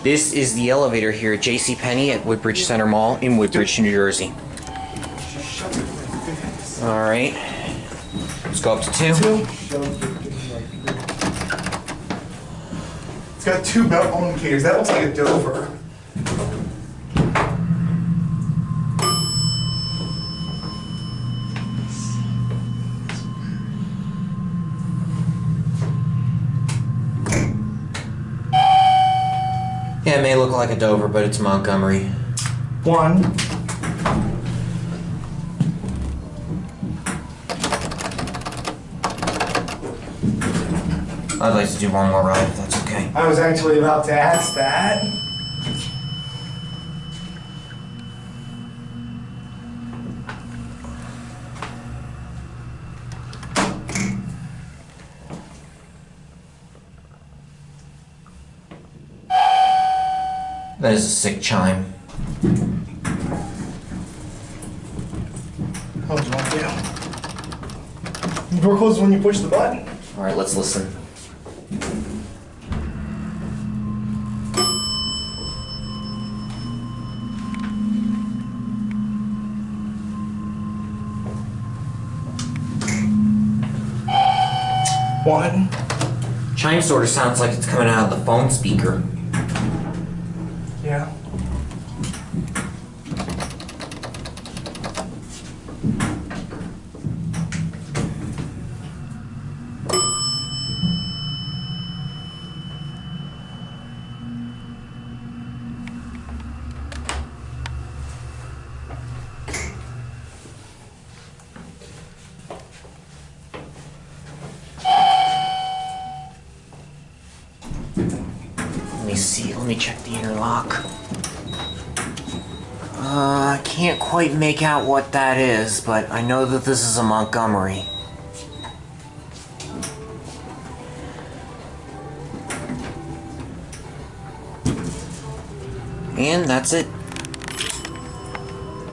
This is the elevator here at JCPenney at Woodbridge Center Mall in Woodbridge, New Jersey. Alright. Let's go up to 2. It's got 2 belt indicators. That looks like a Dover. Yeah, it may look like a Dover, but it's Montgomery. 1. I'd like to do one more ride, if that's okay. I was actually about to ask that. That is a sick chime. How would you want to do? The door closes when you push the button. Alright, let's listen. One. Chime sort of sounds like it's coming out of the phone speaker. Yeah. Let me see, let me check the interlock. I can't quite make out what that is, but I know that this is a Montgomery. And that's it.